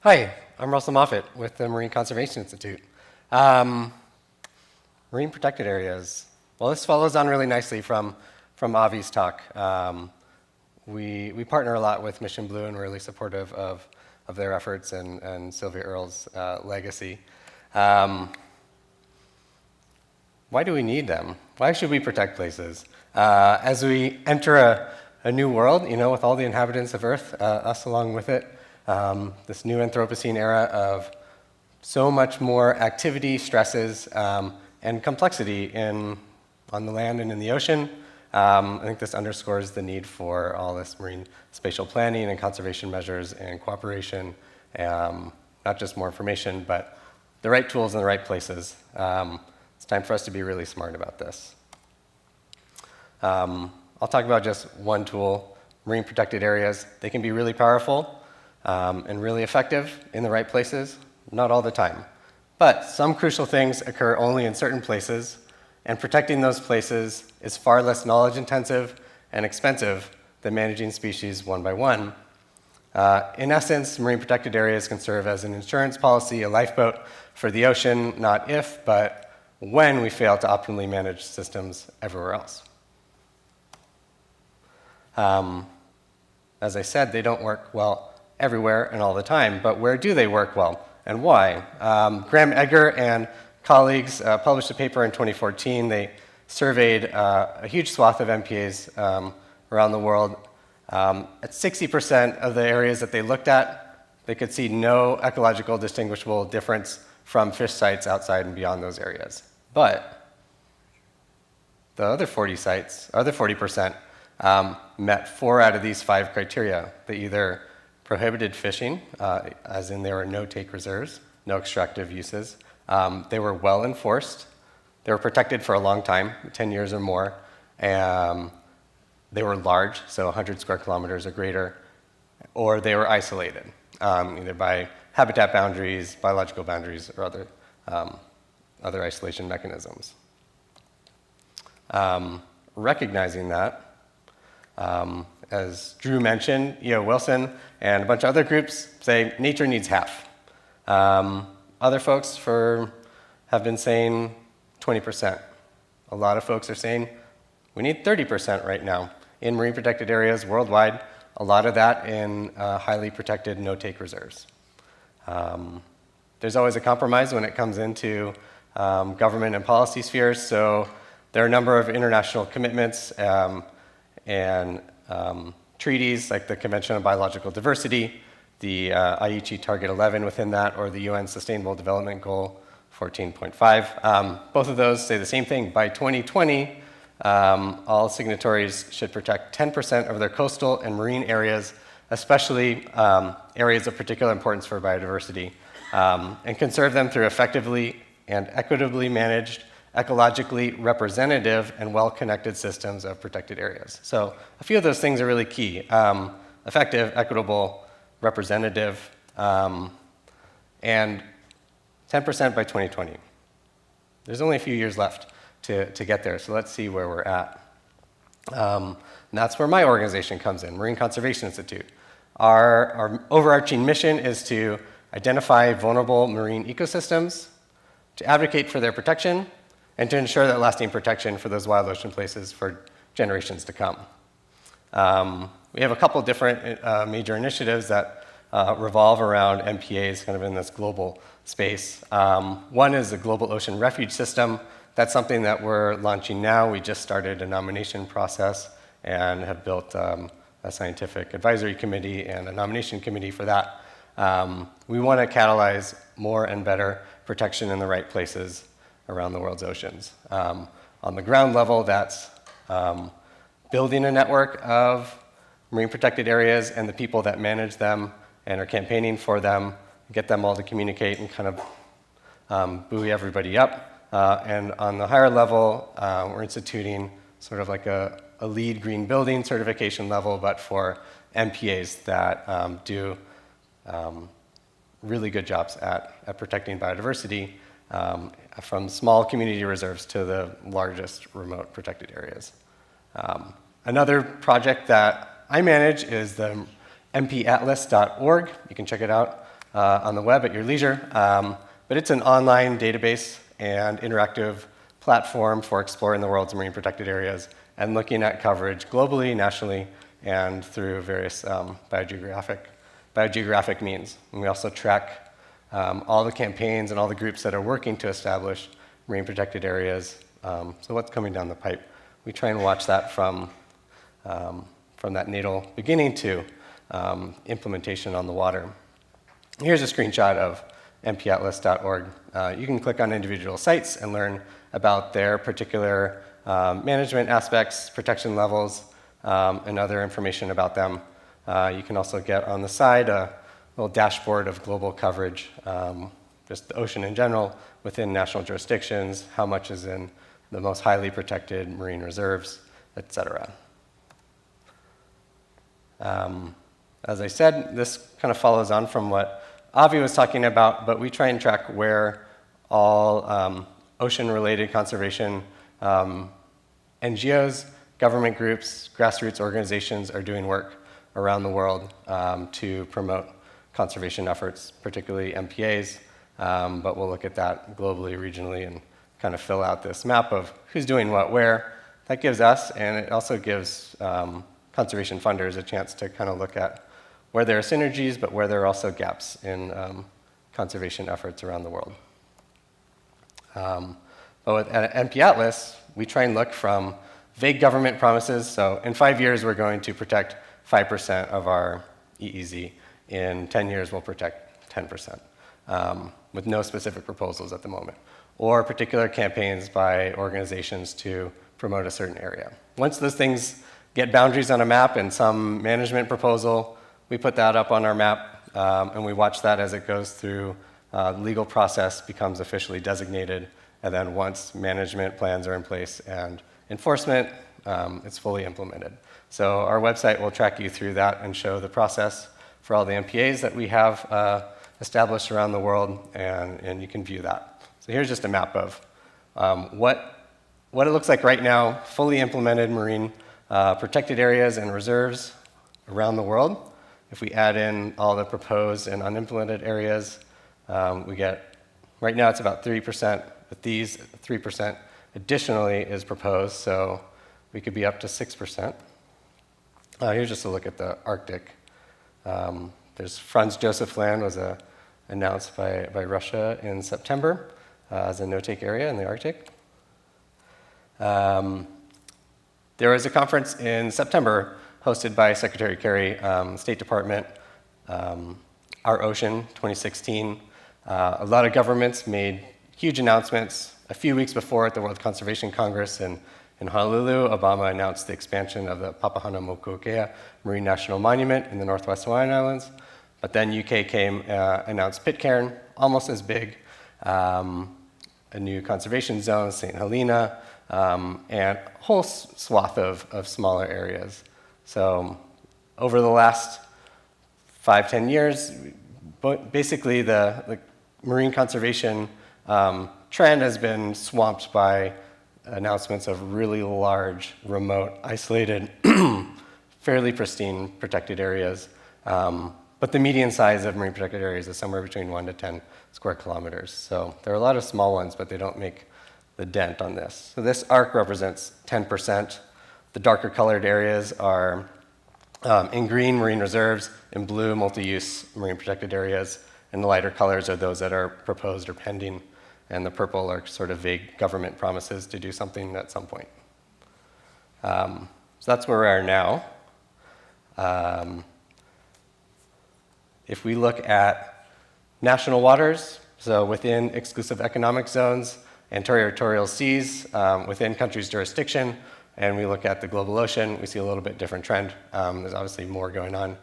Hi, I'm Russell Moffett with the Marine Conservation Institute. Marine protected areas. Well, this follows on really nicely from Avi's talk. We partner a lot with Mission Blue and we're really supportive of their efforts and Sylvia Earle's legacy. Why do we need them? Why should we protect places? As we enter a new world, with all the inhabitants of Earth, us along with it, this new Anthropocene era of so much more activity, stresses, and complexity on the land and in the ocean. I think this underscores the need for all this marine spatial planning and conservation measures and cooperation, not just more information, but the right tools in the right places. It's time for us to be really smart about this. I'll talk about just one tool, marine protected areas. They can be really powerful and really effective in the right places, not all the time. But some crucial things occur only in certain places, and protecting those places is far less knowledge intensive and expensive than managing species one by one. In essence, marine protected areas can serve as an insurance policy, a lifeboat for the ocean, not if, but when we fail to optimally manage systems everywhere else. As I said, they don't work well everywhere and all the time, but where do they work well and why? Graham Edgar and colleagues published a paper in 2014. They surveyed a huge swath of MPAs around the world. At 60% of the areas that they looked at, they could see no ecological distinguishable difference from fish sites outside and beyond those areas. But the other 40%, met 4 out of these 5 criteria. They either prohibited fishing, as in there were no take reserves, no extractive uses. They were well enforced. They were protected for a long time, 10 years or more. They were large, so 100 square kilometers or greater, or they were isolated, either by habitat boundaries, biological boundaries, or other isolation mechanisms. Recognizing that, as Drew mentioned, Wilson and a bunch of other groups say nature needs half. Other folks have been saying 20%. A lot of folks are saying we need 30% right now in marine protected areas worldwide, a lot of that in highly protected no-take reserves. There's always a compromise when it comes into government and policy spheres, so there are a number of international commitments and treaties like the Convention on Biological Diversity, the Aichi Target 11 within that, or the UN Sustainable Development Goal 14.5. Both of those say the same thing. By 2020, all signatories should protect 10% of their coastal and marine areas, especially areas of particular importance for biodiversity, and conserve them through effectively and equitably managed, ecologically representative and well-connected systems of protected areas. So a few of those things are really key. Effective, equitable, representative, and 10% by 2020. There's only a few years left to get there, so let's see where we're at. And that's where my organization comes in, Marine Conservation Institute. Our overarching mission is to identify vulnerable marine ecosystems, to advocate for their protection, and to ensure that lasting protection for those wild ocean places for generations to come. We have a couple different major initiatives that revolve around MPAs kind of in this global space. One is the Global Ocean Refuge System. That's something that we're launching now. We just started a nomination process and have built a scientific advisory committee and a nomination committee for that. We want to catalyze more and better protection in the right places around the world's oceans. On the ground level, that's building a network of marine protected areas and the people that manage them and are campaigning for them, get them all to communicate and kind of buoy everybody up. And on the higher level, we're instituting sort of like a LEED green building certification level, but for MPAs that do really good jobs at protecting biodiversity, from small community reserves to the largest remote protected areas. Another project that I manage is the mpatlas.org. You can check it out. on the web at your leisure. But it's an online database and interactive platform for exploring the world's marine protected areas and looking at coverage globally, nationally, and through various biogeographic means. And we also track all the campaigns and all the groups that are working to establish marine protected areas. So what's coming down the pipe? We try and watch that from that natal beginning to implementation on the water. Here's a screenshot of mpatlas.org. You can click on individual sites and learn about their particular management aspects, protection levels, and other information about them. You can also get on the side a little dashboard of global coverage, just the ocean in general, within national jurisdictions, how much is in the most highly protected marine reserves, et cetera. As I said, this kind of follows on from what Avi was talking about, but we try and track where all ocean-related conservation NGOs, government groups, grassroots organizations are doing work around the world to promote conservation efforts, particularly MPAs, but we'll look at that globally, regionally, and kind of fill out this map of who's doing what where. That gives us, and it also gives conservation funders a chance to kind of look at where there are synergies, but where there are also gaps in conservation efforts around the world. But with MPAtlas, we try and look from vague government promises. So in 5 years, we're going to protect 5% of our EEZ. In 10 years, we'll protect 10%, with no specific proposals at the moment, or particular campaigns by organizations to promote a certain area. Once those things get boundaries on a map and some management proposal, we put that up on our map, and we watch that as it goes through the legal process, becomes officially designated, and then once management plans are in place and enforcement, it's fully implemented. So our website will track you through that and show the process for all the MPAs that we have established around the world, and you can view that. So here's just a map of what it looks like right now, fully implemented marine protected areas and reserves around the world. If we add in all the proposed and unimplemented areas, we get, right now it's about 3%, but these 3% additionally is proposed, so we could be up to 6%. Here's just a look at the Arctic. There's Franz Josef Land was announced by Russia in September as a no-take area in the Arctic. There was a conference in September hosted by Secretary Kerry, State Department, Our Ocean 2016. A lot of governments made huge announcements. A few weeks before at the World Conservation Congress in Honolulu, Obama announced the expansion of the Papahanaumokuakea Marine National Monument in the Northwest Hawaiian Islands. But then UK announced Pitcairn, almost as big, a new conservation zone, St. Helena, and a whole swath of smaller areas. So over the last 5-10 years, basically the marine conservation trend has been swamped by announcements of really large, remote, isolated, fairly pristine protected areas. But the median size of marine protected areas is somewhere between 1 to 10 square kilometers. So there are a lot of small ones, but they don't make the dent on this. So this arc represents 10%. The darker colored areas are in green, marine reserves, in blue, multi-use marine protected areas, and the lighter colors are those that are proposed or pending, and the purple are sort of vague government promises to do something at some point. So that's where we are now. If we look at national waters, so within exclusive economic zones and territorial seas within countries' jurisdiction, and we look at the global ocean, we see a little bit different trend. There's obviously more going on.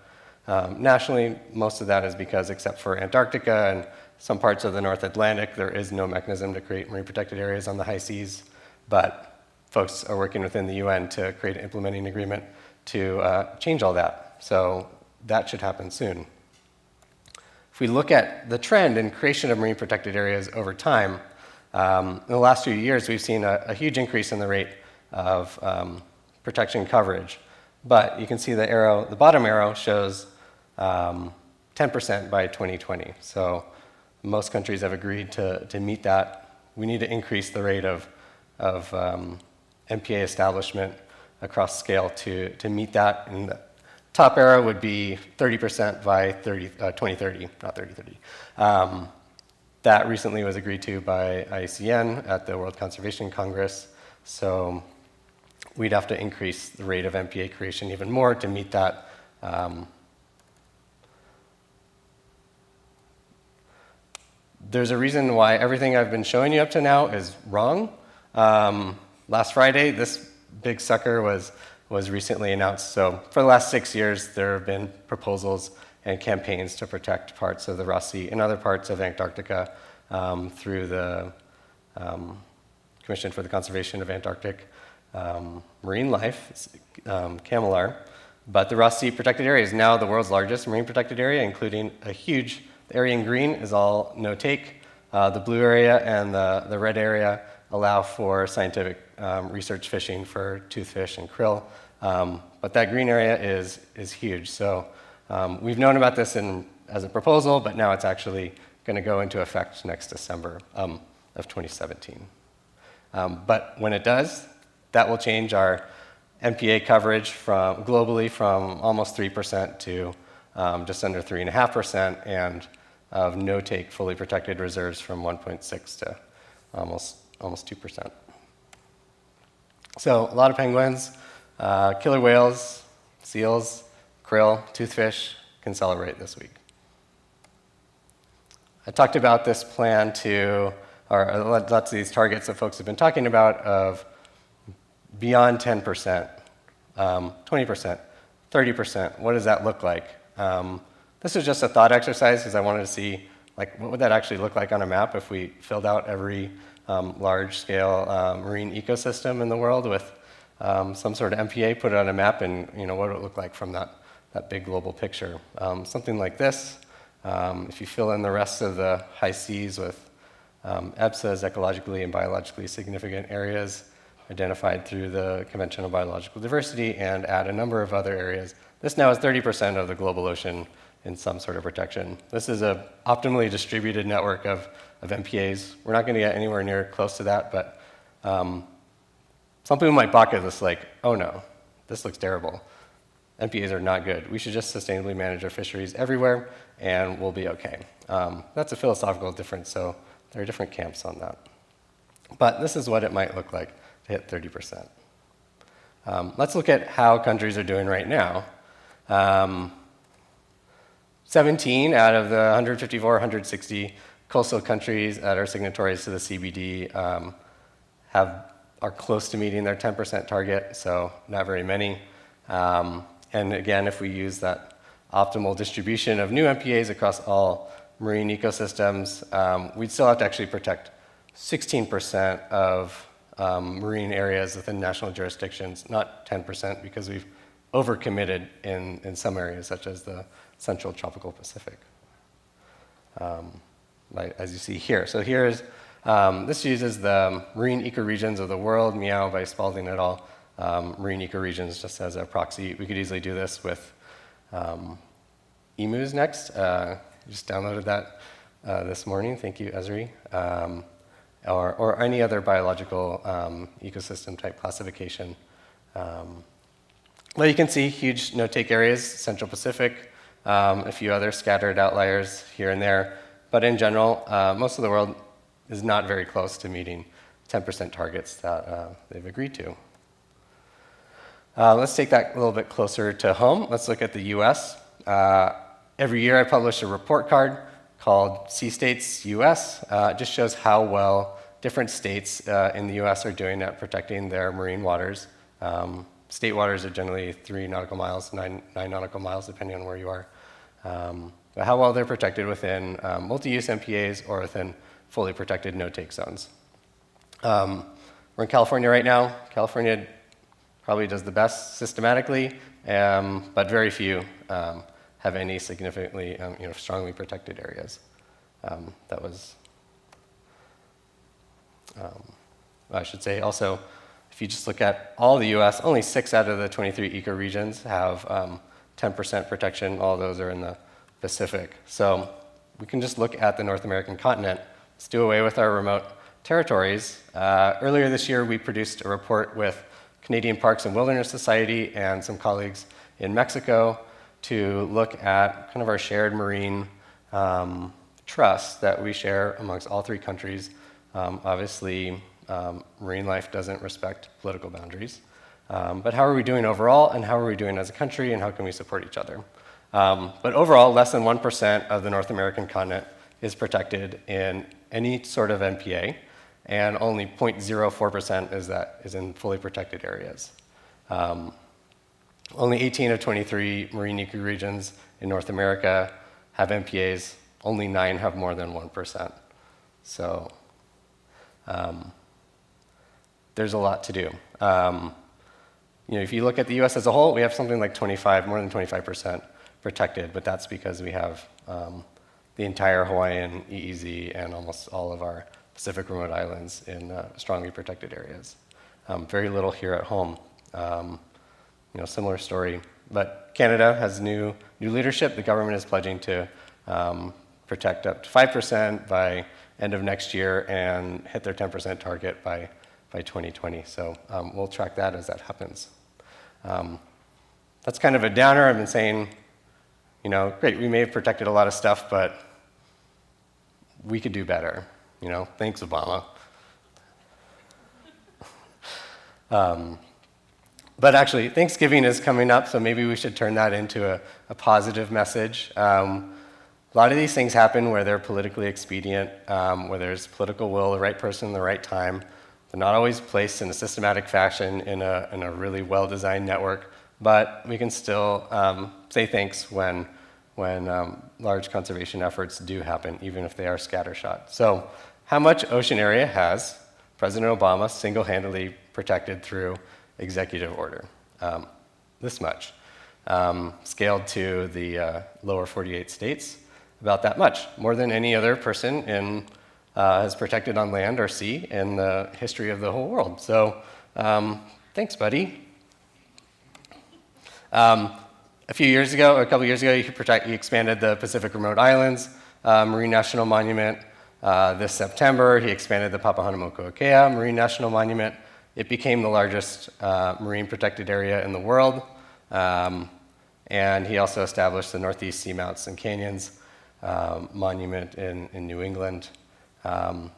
Nationally, most of that is because, except for Antarctica and some parts of the North Atlantic, there is no mechanism to create marine protected areas on the high seas, but folks are working within the UN to create an implementing agreement to change all that. So that should happen soon. If we look at the trend in creation of marine protected areas over time, in the last few years, we've seen a huge increase in the rate of protection coverage. But you can see the arrow, the bottom arrow shows 10% by 2020. So most countries have agreed to meet that. We need to increase the rate of MPA establishment across scale to meet that. And the top arrow would be 30% by 2030, not 3030. That recently was agreed to by IUCN at the World Conservation Congress. So we'd have to increase the rate of MPA creation even more to meet that. There's a reason why everything I've been showing you up to now is wrong. Last Friday, this big sucker was recently announced. So for the last 6 years, there have been proposals and campaigns to protect parts of the Ross Sea and other parts of Antarctica through the Commission for the Conservation of Antarctic Marine Life, CAMLR. But the Ross Sea protected area is now the world's largest marine protected area, including a huge, the area in green is all no-take. The blue area and the red area allow for scientific research fishing for toothfish and krill. But that green area is huge. So we've known about this as a proposal, but now it's actually going to go into effect next December of 2017. But when it does, that will change our MPA coverage globally from almost 3% to just under 3.5%, and of no-take fully protected reserves from 1.6 to almost 2%. So a lot of penguins, killer whales, seals, krill, toothfish can celebrate this week. I talked about this plan or lots of these targets that folks have been talking about of beyond 10%, 20%, 30%. What does that look like? This is just a thought exercise because I wanted to see what would that actually look like on a map if we filled out every large-scale marine ecosystem in the world with some sort of MPA, put it on a map, and what would it look like from that big global picture. Something like this. If you fill in the rest of the high seas with EBSAs, ecologically and biologically significant areas identified through the Convention on Biological Diversity, and add a number of other areas. This now is 30% of the global ocean in some sort of protection. This is an optimally distributed network of MPAs. We're not going to get anywhere near close to that, but some people might balk at this like, oh no, this looks terrible. MPAs are not good. We should just sustainably manage our fisheries everywhere, and we'll be okay. That's a philosophical difference, so there are different camps on that. But this is what it might look like to hit 30%. Let's look at how countries are doing right now. 17 out of the 154, 160 coastal countries that are signatories to the CBD are close to meeting their 10% target, so not very many. And again, if we use that optimal distribution of new MPAs across all marine ecosystems, we'd still have to actually protect 16% of marine areas within national jurisdictions, not 10%, because we've overcommitted in some areas, such as the Central Tropical Pacific, as you see here. So here's, this uses the marine ecoregions of the world, Meow by Spalding et al., marine ecoregions just as a proxy. We could easily do this with emus next. Just downloaded that this morning. Thank you, Esri. Or any other biological ecosystem type classification. Well, you can see huge no-take areas, Central Pacific, a few other scattered outliers here and there. But in general, most of the world is not very close to meeting 10% targets that they've agreed to. Let's take that a little bit closer to home. Let's look at the US. Every year I publish a report card called Sea States US. It just shows how well different states in the US are doing at protecting their marine waters. State waters are generally 3 nautical miles, 9 nautical miles, depending on where you are. But how well they're protected within multi-use MPAs or within fully protected no-take zones. We're in California right now. California probably does the best systematically, but very few have any significantly, strongly protected areas. I should say also, if you just look at all the US, only 6 out of the 23 ecoregions have 10% protection. All those are in the Pacific. So we can just look at the North American continent. Let's do away with our remote territories. Earlier this year, we produced a report with Canadian Parks and Wilderness Society and some colleagues in Mexico to look at kind of our shared marine trust that we share amongst all three countries. Obviously, marine life doesn't respect political boundaries. But how are we doing overall, and how are we doing as a country, and how can we support each other? But overall, less than 1% of the North American continent is protected in any sort of MPA, and only 0.04% is in fully protected areas. Only 18 of 23 marine ecoregions in North America have MPAs. Only 9 have more than 1%. So there's a lot to do. If you look at the U.S. as a whole, we have something like more than 25% protected, but that's because we have the entire Hawaiian EEZ and almost all of our Pacific remote islands in strongly protected areas. Very little here at home. Similar story. But Canada has new leadership. The government is pledging to protect up to 5% by end of next year and hit their 10% target by 2020. So we'll track that as that happens. That's kind of a downer. I've been saying, great, we may have protected a lot of stuff, but we could do better. Thanks, Obama. But actually, Thanksgiving is coming up, so maybe we should turn that into a positive message. A lot of these things happen where they're politically expedient, where there's political will, the right person, the right time. They're not always placed in a systematic fashion in a really well-designed network, but we can still say thanks when large conservation efforts do happen, even if they are scattershot. So how much ocean area has President Obama single-handedly protected through executive order? This much. Scaled to the lower 48 states, about that much. More than any other person has protected on land or sea in the history of the whole world. So thanks, buddy. A couple years ago, he expanded the Pacific Remote Islands Marine National Monument. This September, he expanded the Papahanaumokuakea Marine National Monument. It became the largest marine protected area in the world. And he also established the Northeast Seamounts and Canyons Monument in New England. The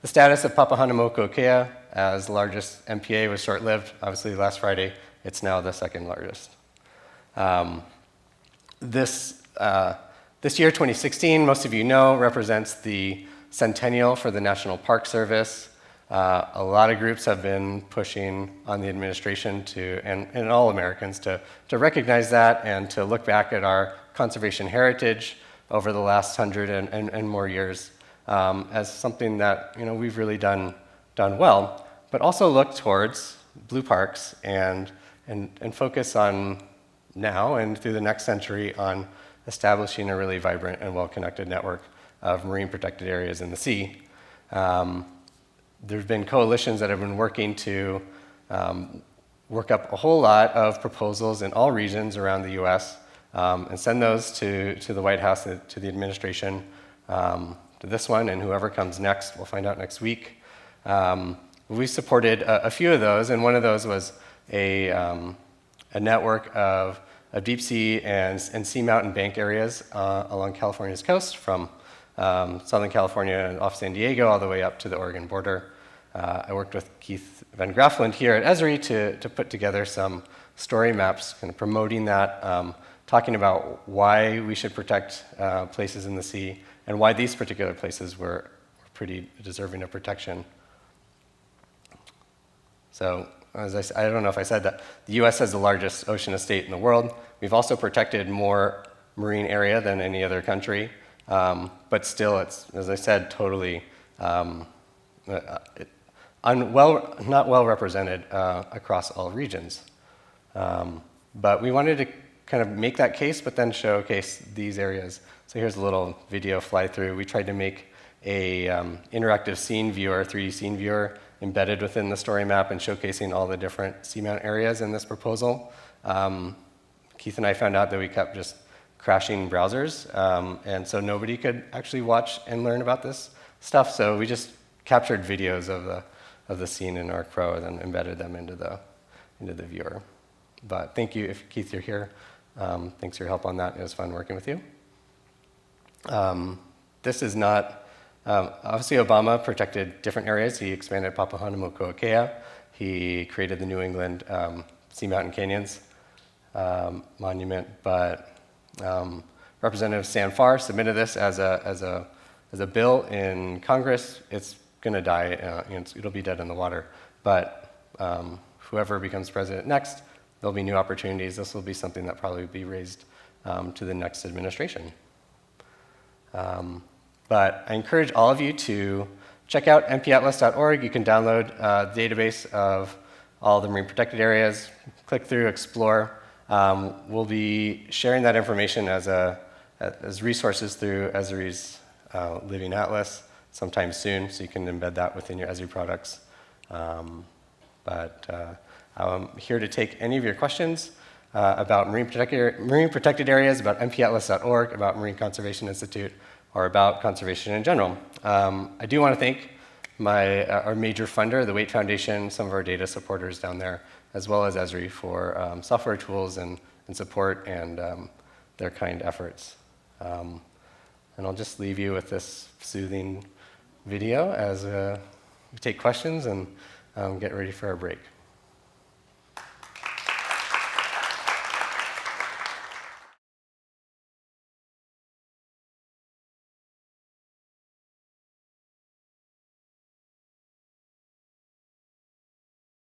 status of Papahanaumokuakea as the largest MPA was short-lived. Obviously, last Friday, it's now the second largest. This year, 2016, most of you know, represents the centennial for the National Park Service. A lot of groups have been pushing on the administration and all Americans to recognize that and to look back at our conservation heritage over the last 100 and more years as something that we've really done well, but also look towards blue parks and focus on now and through the next century on establishing a really vibrant and well-connected network of marine protected areas in the sea. There's been coalitions that have been working to work up a whole lot of proposals in all regions around the US and send those to the White House, to the administration, to this one, and whoever comes next, we'll find out next week. We supported a few of those, and one of those was a network of deep sea and seamountain bank areas along California's coast, from Southern California and off San Diego all the way up to the Oregon border. I worked with Keith Van Graafland here at Esri to put together some story maps, kind of promoting that, talking about why we should protect places in the sea and why these particular places were pretty deserving of protection. So, as I don't know if I said that, the US has the largest ocean estate in the world. We've also protected more marine area than any other country, but still it's, as I said, totally not well represented across all regions. But we wanted to kind of make that case, but then showcase these areas. So here's a little video fly through. We tried to make a interactive scene viewer, 3D scene viewer, embedded within the story map and showcasing all the different seamount areas in this proposal. Keith and I found out that we kept just crashing browsers, and so nobody could actually watch and learn about this stuff. So we just captured videos of the scene in Arc Pro and then embedded them into the viewer. But thank you, if Keith, you're here. Thanks for your help on that. It was fun working with you. This is not, obviously Obama protected different areas. He expanded Papahanaumokuakea. He created the New England Sea Mountain Canyons monument, but Representative Sam Farr submitted this as a bill in Congress. It's going to die. It'll be dead in the water. But whoever becomes president next, there'll be new opportunities. This will be something that probably will be raised to the next administration. But I encourage all of you to check out mpatlas.org. You can download the database of all the marine protected areas, click through, explore. We'll be sharing that information as resources through Esri's Living Atlas sometime soon, so you can embed that within your Esri products. But I'm here to take any of your questions about marine protected areas, about mpatlas.org, about Marine Conservation Institute, or about conservation in general. I do want to thank our major funder, the Waite Foundation, some of our data supporters down there, as well as Esri for software tools and support and their kind efforts. And I'll just leave you with this soothing video as we take questions and get ready for our break.